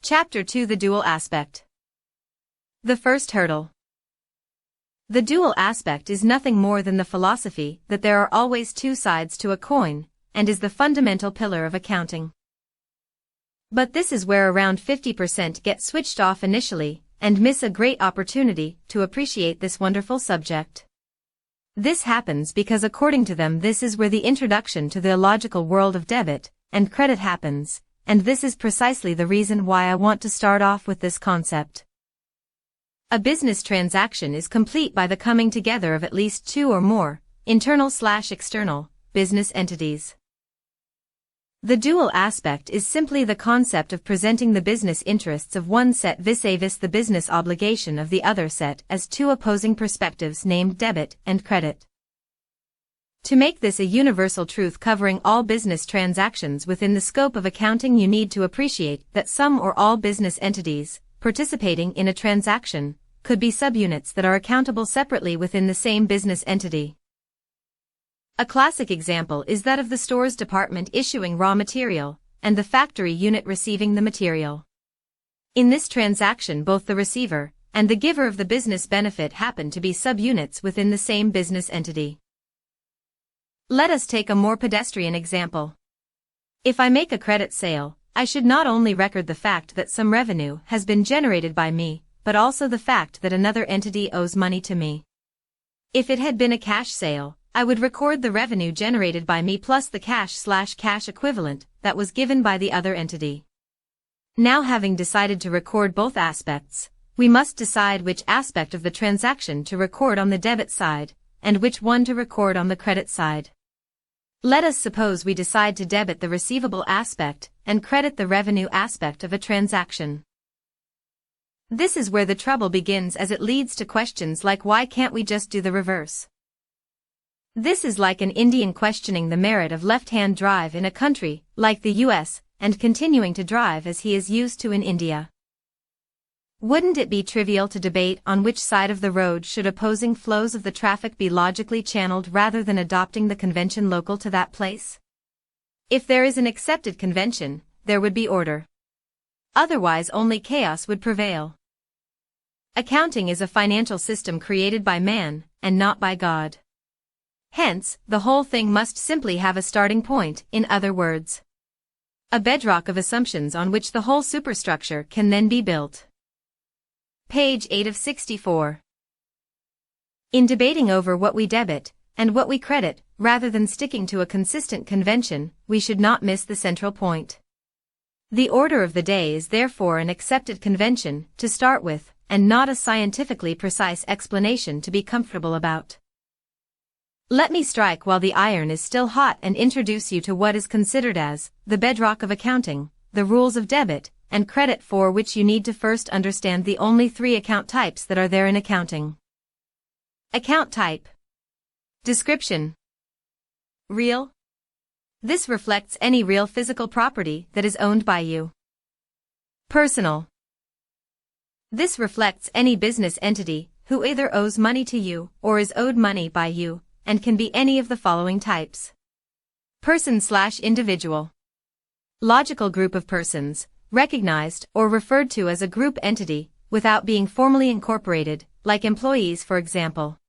Chapter 2: The Dual Aspect. The first hurdle. The dual aspect is nothing more than the philosophy that there are always two sides to a coin, and is the fundamental pillar of accounting. But this is where around 50% get switched off initially, and miss a great opportunity to appreciate this wonderful subject. This happens because according to them this is where the introduction to the illogical world of debit and credit happens, and this is precisely the reason why I want to start off with this concept. A business transaction is complete by the coming together of at least two or more, internal/external, business entities. The dual aspect is simply the concept of presenting the business interests of one set vis-a-vis the business obligation of the other set as two opposing perspectives named debit and credit. To make this a universal truth covering all business transactions within the scope of accounting, you need to appreciate that some or all business entities participating in a transaction could be subunits that are accountable separately within the same business entity. A classic example is that of the stores department issuing raw material and the factory unit receiving the material. In this transaction, both the receiver and the giver of the business benefit happen to be subunits within the same business entity. Let us take a more pedestrian example. If I make a credit sale, I should not only record the fact that some revenue has been generated by me, but also the fact that another entity owes money to me. If it had been a cash sale, I would record the revenue generated by me plus the cash/cash equivalent that was given by the other entity. Now, having decided to record both aspects, we must decide which aspect of the transaction to record on the debit side, and which one to record on the credit side. Let us suppose we decide to debit the receivable aspect and credit the revenue aspect of a transaction. This is where the trouble begins, as it leads to questions like, why can't we just do the reverse? This is like an Indian questioning the merit of left-hand drive in a country like the US and continuing to drive as he is used to in India. Wouldn't it be trivial to debate on which side of the road should opposing flows of the traffic be logically channeled rather than adopting the convention local to that place? If there is an accepted convention, there would be order. Otherwise, only chaos would prevail. Accounting is a financial system created by man, and not by God. Hence, the whole thing must simply have a starting point, in other words, a bedrock of assumptions on which the whole superstructure can then be built. Page 8 of 64. In debating over what we debit and what we credit, rather than sticking to a consistent convention, we should not miss the central point. The order of the day is therefore an accepted convention to start with, and not a scientifically precise explanation to be comfortable about. Let me strike while the iron is still hot and introduce you to what is considered as the bedrock of accounting, the rules of debit and credit, for which you need to first understand the only three account types that are there in accounting. Account type. Description. Real. This reflects any real physical property that is owned by you. Personal. This reflects any business entity who either owes money to you or is owed money by you, and can be any of the following types. Person/individual. Logical group of persons, recognized or referred to as a group entity, without being formally incorporated, like employees for example.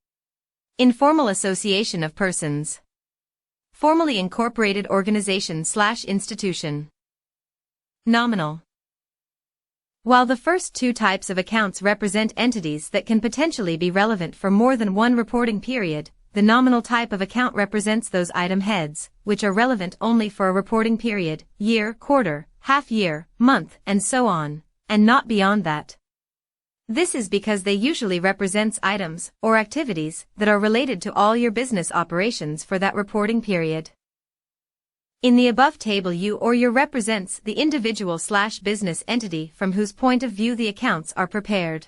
Informal association of persons. Formally incorporated organization/institution. Nominal. While the first two types of accounts represent entities that can potentially be relevant for more than one reporting period, the nominal type of account represents those item heads, which are relevant only for a reporting period, year, quarter, half year, month, and so on, and not beyond that. This is because they usually represents items or activities that are related to all your business operations for that reporting period. In the above table, you or your represents the individual/business entity from whose point of view the accounts are prepared.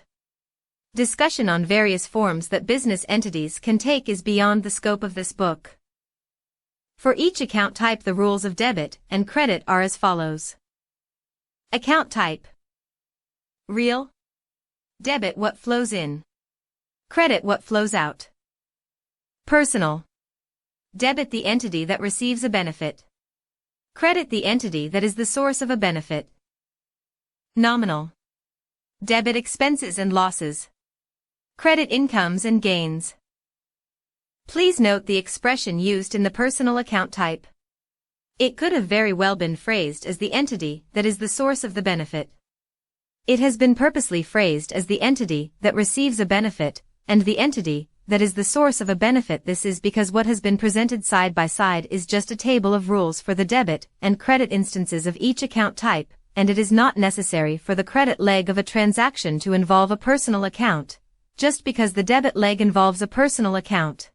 Discussion on various forms that business entities can take is beyond the scope of this book. For each account type, the rules of debit and credit are as follows. Account type. Real. Debit what flows in. Credit what flows out. Personal. Debit the entity that receives a benefit. Credit the entity that is the source of a benefit. Nominal. Debit expenses and losses. Credit incomes and gains. Please note the expression used in the personal account type. It could have very well been phrased as the entity that is the source of the benefit. It has been purposely phrased as the entity that receives a benefit, and the entity that is the source of a benefit. This is because what has been presented side by side is just a table of rules for the debit and credit instances of each account type, and it is not necessary for the credit leg of a transaction to involve a personal account, just because the debit leg involves a personal account.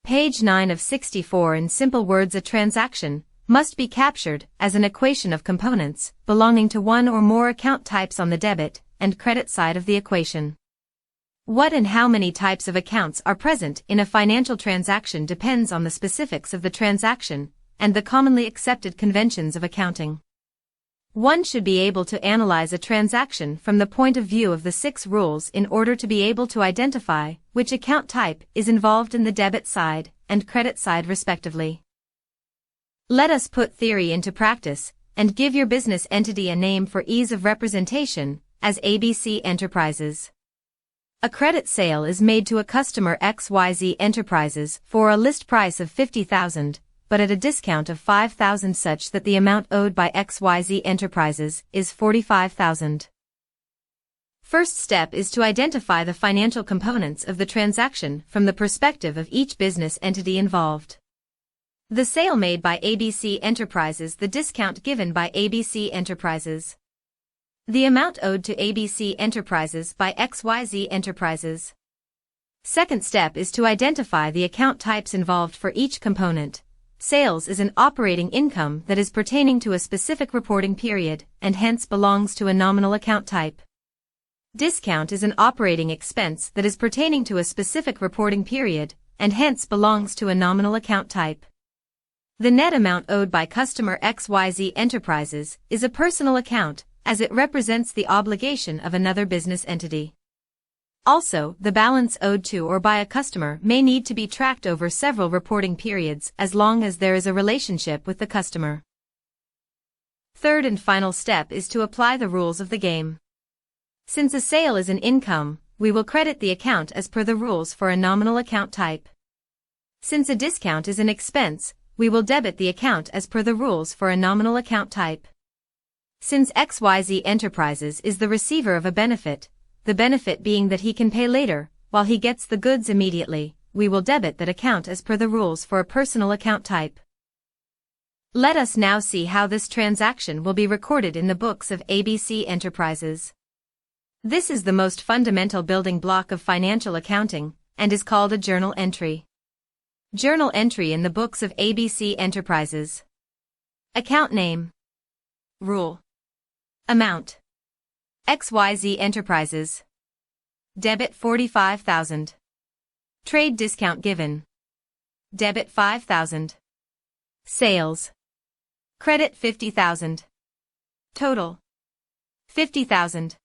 Page 9 of 64. In simple words, a transaction must be captured as an equation of components belonging to one or more account types on the debit and credit side of the equation. What and how many types of accounts are present in a financial transaction depends on the specifics of the transaction and the commonly accepted conventions of accounting. One should be able to analyze a transaction from the point of view of the 6 rules in order to be able to identify which account type is involved in the debit side and credit side respectively. Let us put theory into practice and give your business entity a name for ease of representation as ABC Enterprises. A credit sale is made to a customer XYZ Enterprises for a list price of $50,000, but at a discount of $5,000 such that the amount owed by XYZ Enterprises is $45,000. First step is to identify the financial components of the transaction from the perspective of each business entity involved. The sale made by ABC Enterprises, the discount given by ABC Enterprises. The amount owed to ABC Enterprises by XYZ Enterprises. Second step is to identify the account types involved for each component. Sales is an operating income that is pertaining to a specific reporting period and hence belongs to a nominal account type. Discount is an operating expense that is pertaining to a specific reporting period and hence belongs to a nominal account type. The net amount owed by customer XYZ Enterprises is a personal account as it represents the obligation of another business entity. Also, the balance owed to or by a customer may need to be tracked over several reporting periods as long as there is a relationship with the customer. Third and final step is to apply the rules of the game. Since a sale is an income, we will credit the account as per the rules for a nominal account type. Since a discount is an expense, we will debit the account as per the rules for a nominal account type. Since XYZ Enterprises is the receiver of a benefit, the benefit being that he can pay later, while he gets the goods immediately, we will debit that account as per the rules for a personal account type. Let us now see how this transaction will be recorded in the books of ABC Enterprises. This is the most fundamental building block of financial accounting, and is called a journal entry. Journal entry in the books of ABC Enterprises. Account name. Rule. Amount. XYZ Enterprises. Debit $45,000. Trade discount given. Debit $5,000. Sales. Credit $50,000. Total. $50,000.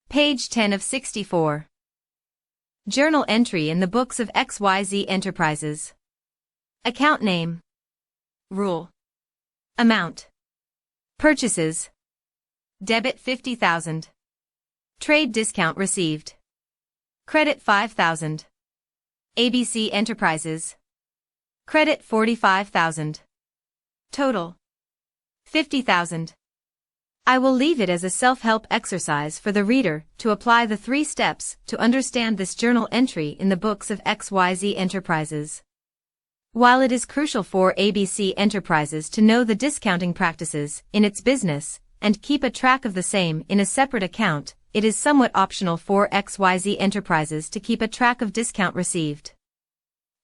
Page 10 of 64. Journal entry in the books of XYZ Enterprises. Account name. Rule. Amount. Purchases. Debit $50,000. Trade discount received. Credit $5,000. ABC Enterprises. Credit $45,000. Total. $50,000. I will leave it as a self-help exercise for the reader to apply the 3 steps to understand this journal entry in the books of XYZ Enterprises. While it is crucial for ABC Enterprises to know the discounting practices in its business and keep a track of the same in a separate account, it is somewhat optional for XYZ Enterprises to keep a track of discount received.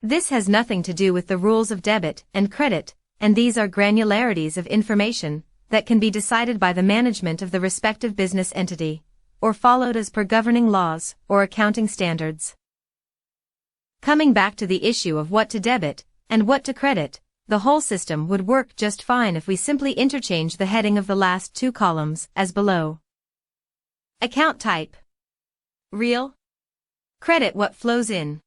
This has nothing to do with the rules of debit and credit, and these are granularities of information that can be decided by the management of the respective business entity, or followed as per governing laws or accounting standards. Coming back to the issue of what to debit and what to credit, the whole system would work just fine if we simply interchange the heading of the last 2 columns as below. Account type. Real. Credit what flows in.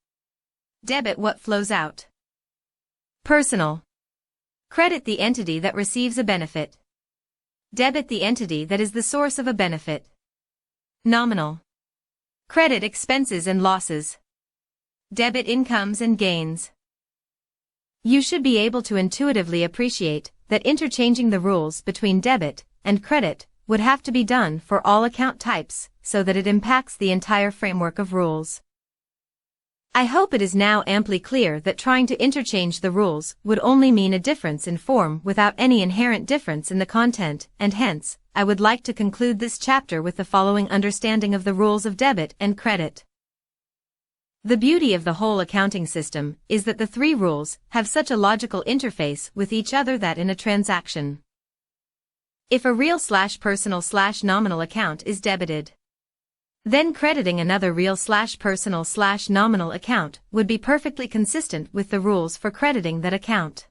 Debit what flows out. Personal. Credit the entity that receives a benefit. Debit the entity that is the source of a benefit. Nominal. Credit expenses and losses. Debit incomes and gains. You should be able to intuitively appreciate that interchanging the rules between debit and credit would have to be done for all account types so that it impacts the entire framework of rules. I hope it is now amply clear that trying to interchange the rules would only mean a difference in form without any inherent difference in the content, and hence, I would like to conclude this chapter with the following understanding of the rules of debit and credit. The beauty of the whole accounting system is that the three rules have such a logical interface with each other that in a transaction, if a real/personal/nominal account is debited, then crediting another real/personal/nominal account would be perfectly consistent with the rules for crediting that account.